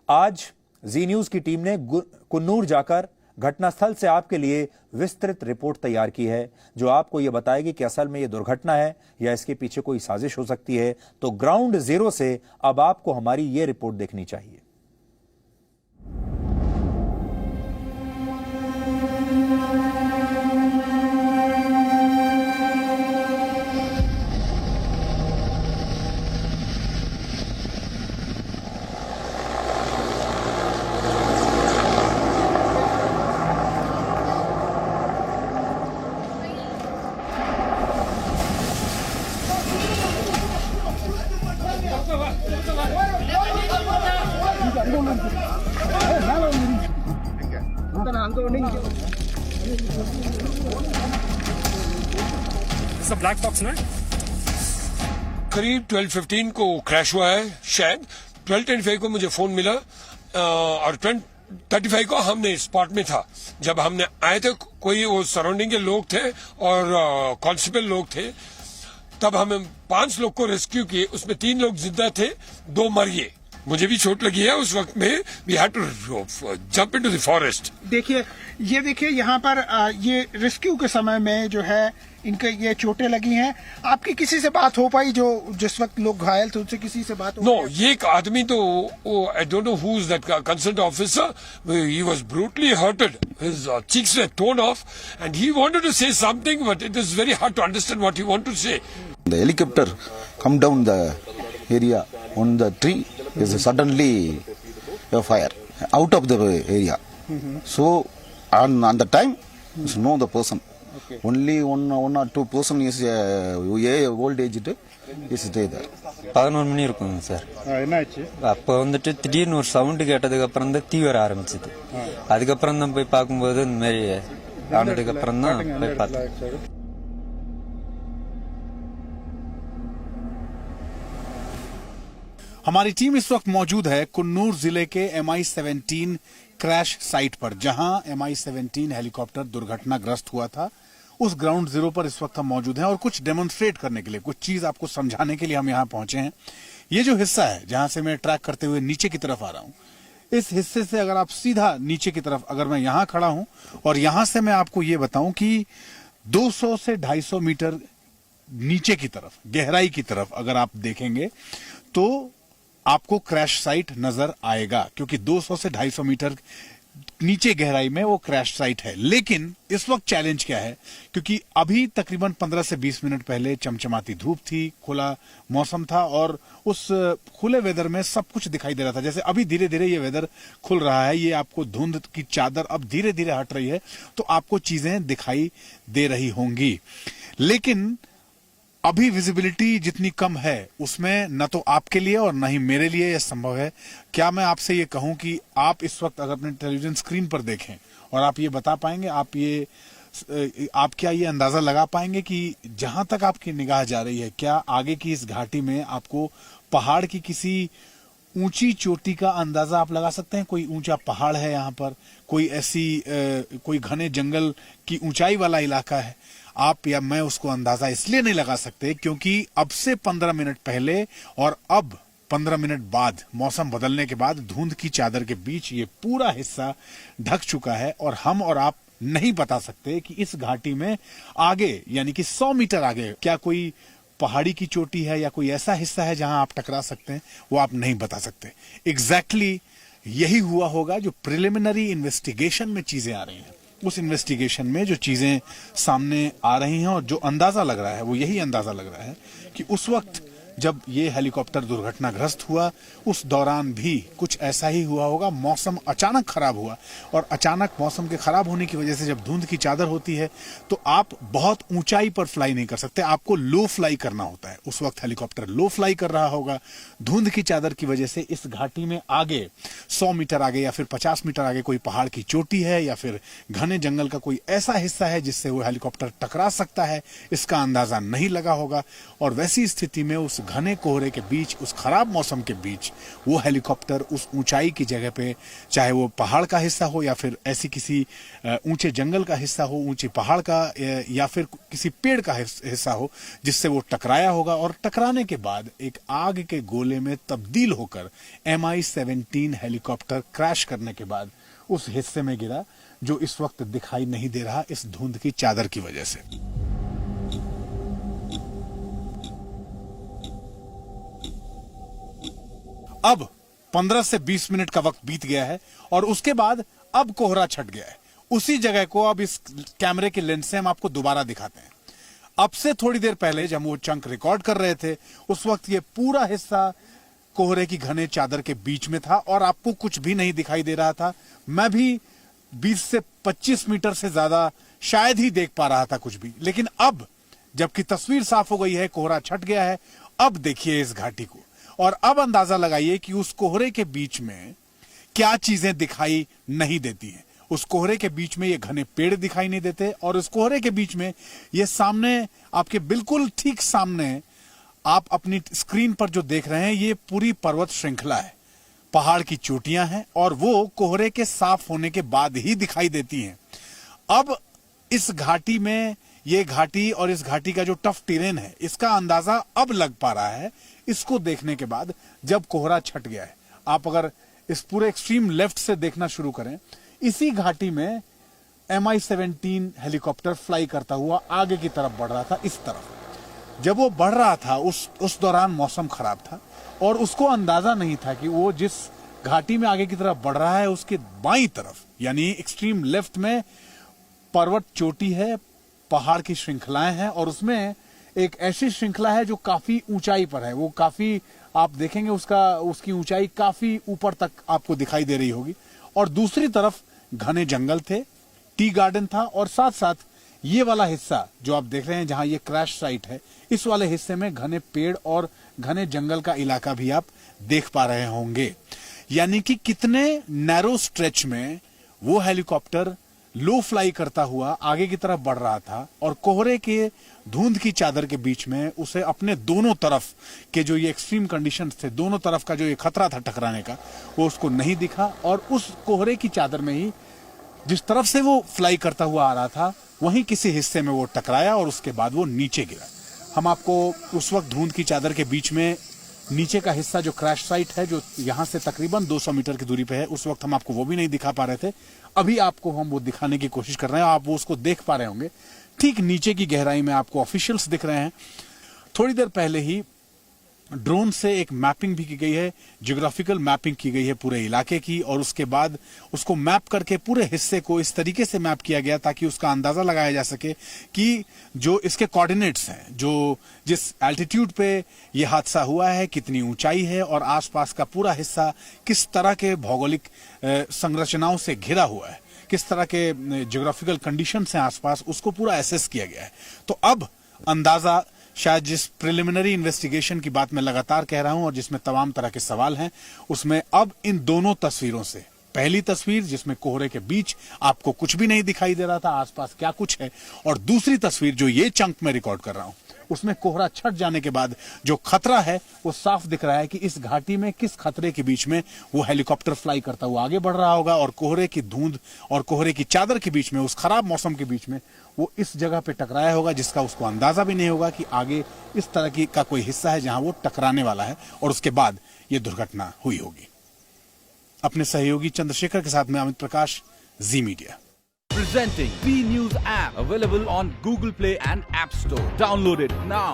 आज जी न्यूज की टीम ने कुन्नूर जाकर घटनास्थल से आपके लिए विस्तृत रिपोर्ट तैयार की है, जो आपको यह बताएगी कि असल में यह दुर्घटना है या इसके पीछे कोई साजिश हो सकती है। तो ग्राउंड जीरो से अब आपको हमारी यह रिपोर्ट देखनी चाहिए। ब्लैक बॉक्स ना करीब 12:15 को क्रैश हुआ है। शायद 12:25 को मुझे फोन मिला और 12:35 को हमने स्पॉट में था। जब हमने आए थे कोई वो सराउंडिंग के लोग थे और कांस्टेबल लोग थे। तब हमें 5 लोग को रेस्क्यू किए, उसमें 3 लोग जिंदा थे, 2 मर गए। मुझे भी चोट लगी है। उस वक्त में we had to jump into the forest. देखिए यहाँ पर ये रेस्क्यू के समय में जो है इनके ये चोटें लगी हैं। आपकी किसी से बात हो पाई जो जिस वक्त लोग घायल थे, उनसे किसी से बात हो? नो, ये एक आदमी तो I don't know who is that concerned officer, he was brutally hurted, his cheeks were torn off and he wanted to say something but it is very hard to understand what he wanted to say. The helicopter come down the area on the tree is suddenly a fire out of the area. So on the time is know the person. Only one or two person is old aged is there. 11 மணி இருக்குங்க sir. என்னாச்சு? அப்போ வந்துட்டு திடீர்னு ஒரு sound கேட்டதுக்கு அப்புறம் தான் தீ வர ஆரம்பிச்சது. அதுக்கப்புறம் தான் போய் பார்க்கும்போது இந்த மாதிரி ஆனதுக்கு அப்புறம் தான் போய் பார்த்தேன். हमारी टीम इस वक्त मौजूद है कुन्नूर जिले के MI-17 क्रैश साइट पर, जहां MI-17 हेलीकॉप्टर दुर्घटनाग्रस्त हुआ था। उस ग्राउंड जीरो पर इस वक्त हम मौजूद हैं और कुछ डेमोन्स्ट्रेट करने के लिए, कुछ चीज आपको समझाने के लिए हम यहां पहुंचे हैं। ये जो हिस्सा है जहां से मैं ट्रैक करते हुए नीचे की तरफ आ रहा हूं, इस हिस्से से अगर आप सीधा नीचे की तरफ, अगर मैं यहां खड़ा हूं और यहां से मैं आपको ये बताऊं कि 200 से 250 मीटर नीचे की तरफ, गहराई की तरफ अगर आप देखेंगे तो आपको क्रैश साइट नजर आएगा, क्योंकि 200 से 250 मीटर नीचे गहराई में वो क्रैश साइट है। लेकिन इस वक्त चैलेंज क्या है, क्योंकि अभी तकरीबन 15 से 20 मिनट पहले चमचमाती धूप थी, खुला मौसम था और उस खुले वेदर में सब कुछ दिखाई दे रहा था। जैसे अभी धीरे धीरे ये वेदर खुल रहा है, ये आपको धुंध की चादर अब धीरे धीरे हट रही है, तो आपको चीजें दिखाई दे रही होंगी। लेकिन अभी विजिबिलिटी जितनी कम है उसमें न तो आपके लिए और न ही मेरे लिए यह संभव है। क्या मैं आपसे ये कहूं कि आप इस वक्त अगर अपने टेलीविजन स्क्रीन पर देखें और आप ये बता पाएंगे, आप क्या ये अंदाजा लगा पाएंगे कि जहां तक आपकी निगाह जा रही है, क्या आगे की इस घाटी में आपको पहाड़ की किसी ऊंची चोटी का अंदाजा आप लगा सकते हैं? कोई ऊंचा पहाड़ है यहाँ पर, कोई ऐसी कोई घने जंगल की ऊंचाई वाला इलाका है? आप या मैं उसको अंदाजा इसलिए नहीं लगा सकते क्योंकि अब से 15 मिनट पहले और अब 15 मिनट बाद, मौसम बदलने के बाद धुंध की चादर के बीच ये पूरा हिस्सा ढक चुका है और हम और आप नहीं बता सकते कि इस घाटी में आगे, यानी कि 100 मीटर आगे, क्या कोई पहाड़ी की चोटी है या कोई ऐसा हिस्सा है जहां आप टकरा सकते हैं, वो आप नहीं बता सकते। एग्जैक्टली यही हुआ होगा जो प्रिलिमिनरी इन्वेस्टिगेशन में चीजें आ रही हैं। उस इन्वेस्टिगेशन में जो चीजें सामने आ रही हैं और जो अंदाजा लग रहा है, वो यही अंदाजा लग रहा है कि उस वक्त जब ये हेलीकॉप्टर दुर्घटनाग्रस्त हुआ, उस दौरान भी कुछ ऐसा ही हुआ होगा। मौसम अचानक खराब हुआ और अचानक मौसम के खराब होने की वजह से जब धुंध की चादर होती है तो आप बहुत ऊंचाई पर फ्लाई नहीं कर सकते, आपको लो फ्लाई करना होता है। उस वक्त हेलीकॉप्टर लो फ्लाई कर रहा होगा। धुंध की चादर की वजह से इस घाटी में आगे 100 मीटर आगे या फिर 50 मीटर आगे कोई पहाड़ की चोटी है या फिर घने जंगल का कोई ऐसा हिस्सा है जिससे वो हेलीकॉप्टर टकरा सकता है, इसका अंदाजा नहीं लगा होगा। और वैसी स्थिति में उस घने कोहरे के बीच, उस खराब मौसम के बीच वो हेलीकॉप्टर उस ऊंचाई की जगह पे, चाहे वो पहाड़ का हिस्सा हो या फिर ऐसी किसी ऊंचे जंगल का हिस्सा हो, ऊंचे पहाड़ का या फिर किसी पेड़ का हिस्सा हो, जिससे वो टकराया होगा और टकराने के बाद एक आग के गोले में तब्दील होकर MI-17 हेलीकॉप्टर हेलीकॉप्टर क्रैश करने के बाद उस हिस्से में गिरा जो इस वक्त दिखाई नहीं दे रहा इस धुंध की चादर की वजह से। अब 15 से 20 मिनट का वक्त बीत गया है और उसके बाद अब कोहरा छट गया है। उसी जगह को अब इस कैमरे के लेंस से हम आपको दोबारा दिखाते हैं। अब से थोड़ी देर पहले जब वो चंक रिकॉर्ड कर रहे थे उस वक्त ये पूरा हिस्सा कोहरे की घने चादर के बीच में था और आपको कुछ भी नहीं दिखाई दे रहा था। मैं भी 20 से 25 मीटर से ज्यादा शायद ही देख पा रहा था कुछ भी। लेकिन अब जबकि तस्वीर साफ हो गई है, कोहरा छट गया है, अब देखिए इस घाटी को और अब अंदाजा लगाइए कि उस कोहरे के बीच में क्या चीजें दिखाई नहीं देती हैं। उस कोहरे के बीच में ये घने पेड़ दिखाई नहीं देते और उस कोहरे के बीच में ये सामने आपके बिल्कुल ठीक सामने आप अपनी स्क्रीन पर जो देख रहे हैं ये पूरी पर्वत श्रृंखला है, पहाड़ की चोटियां हैं और वो कोहरे के साफ होने के बाद ही दिखाई देती हैं। अब इस घाटी में ये घाटी और इस घाटी का जो टफ टेरेन है इसका अंदाजा अब लग पा रहा है इसको देखने के बाद जब कोहरा छट गया है। आप अगर इस पूरे एक्सट्रीम लेफ्ट से देखना शुरू करें, इसी घाटी में MI-17 हेलीकॉप्टर फ्लाई करता हुआ आगे की तरफ बढ़ रहा था। इस तरफ जब वो बढ़ रहा था उस दौरान मौसम खराब था और उसको अंदाजा नहीं था कि वो जिस घाटी में आगे की तरफ बढ़ रहा है उसके बाईं तरफ यानी एक्सट्रीम लेफ्ट में पर्वत चोटी है, पहाड़ की श्रृंखलाएं हैं और उसमें एक ऐसी श्रृंखला है जो काफी ऊंचाई पर है। वो काफी आप देखेंगे उसकी ऊंचाई काफी ऊपर तक आपको दिखाई दे रही होगी और दूसरी तरफ घने जंगल थे, टी गार्डन था और साथ साथ ये वाला हिस्सा जो आप देख रहे हैं जहां ये क्रैश साइट है, इस वाले हिस्से में घने पेड़ और घने जंगल का इलाका भी आप देख पा रहे होंगे। यानी कि कितने नैरो स्ट्रेच में वो हेलीकॉप्टर लो फ्लाई करता हुआ आगे की तरफ बढ़ रहा था और कोहरे के धुंध की चादर के बीच में उसे अपने दोनों तरफ के जो ये एक्सट्रीम कंडीशंस थे, दोनों तरफ का जो ये खतरा था टकराने का, वो उसको नहीं दिखा और उस कोहरे की चादर में ही जिस तरफ से वो फ्लाई करता हुआ आ रहा था वहीं किसी हिस्से में वो टकराया और उसके बाद वो नीचे गिरा। हम आपको उस वक्त धुंध की चादर के बीच में नीचे का हिस्सा जो क्रैश साइट है जो यहां से तकरीबन 200 मीटर की दूरी पे है, उस वक्त हम आपको वो भी नहीं दिखा पा रहे थे। अभी आपको हम वो दिखाने की कोशिश कर रहे हैं, आप वो उसको देख पा रहे होंगे। ठीक नीचे की गहराई में आपको ऑफिशियल्स दिख रहे हैं। थोड़ी देर पहले ही ड्रोन से एक मैपिंग भी की गई है, जियोग्राफिकल मैपिंग की गई है पूरे इलाके की और उसके बाद उसको मैप करके पूरे हिस्से को इस तरीके से मैप किया गया ताकि उसका अंदाजा लगाया जा सके कि जो इसके कोऑर्डिनेट्स हैं, जो जिस एल्टीट्यूड पे ये हादसा हुआ है, कितनी ऊंचाई है और आसपास का पूरा हिस्सा किस तरह के भौगोलिक संरचनाओं से घिरा हुआ है, किस तरह के जियोग्राफिकल कंडीशंस हैं आसपास, उसको पूरा एसेस किया गया है। तो अब अंदाजा शायद जिस प्रिलिमिनरी इन्वेस्टिगेशन की बात मैं लगातार कह रहा हूं और जिसमें तमाम तरह के सवाल हैं, उसमें अब इन दोनों तस्वीरों से, पहली तस्वीर जिसमें कोहरे के बीच आपको कुछ भी नहीं दिखाई दे रहा था आसपास क्या कुछ है, और दूसरी तस्वीर जो ये चंक में रिकॉर्ड कर रहा हूं उसमें कोहरा छट जाने के बाद जो खतरा है वो साफ दिख रहा है कि इस घाटी में किस खतरे के बीच में वो हेलीकॉप्टर फ्लाई करता हुआ आगे बढ़ रहा होगा और कोहरे की धुंध और कोहरे की चादर के बीच में, उस खराब मौसम के बीच में वो इस जगह पे टकराया होगा जिसका उसको अंदाजा भी नहीं होगा कि आगे इस तरह की का कोई हिस्सा है जहां वो टकराने वाला है और उसके बाद ये दुर्घटना हुई होगी। अपने सहयोगी चंद्रशेखर के साथ मैं अमित प्रकाश, जी media. Presenting B News app available on Google Play and App Store. Download it now.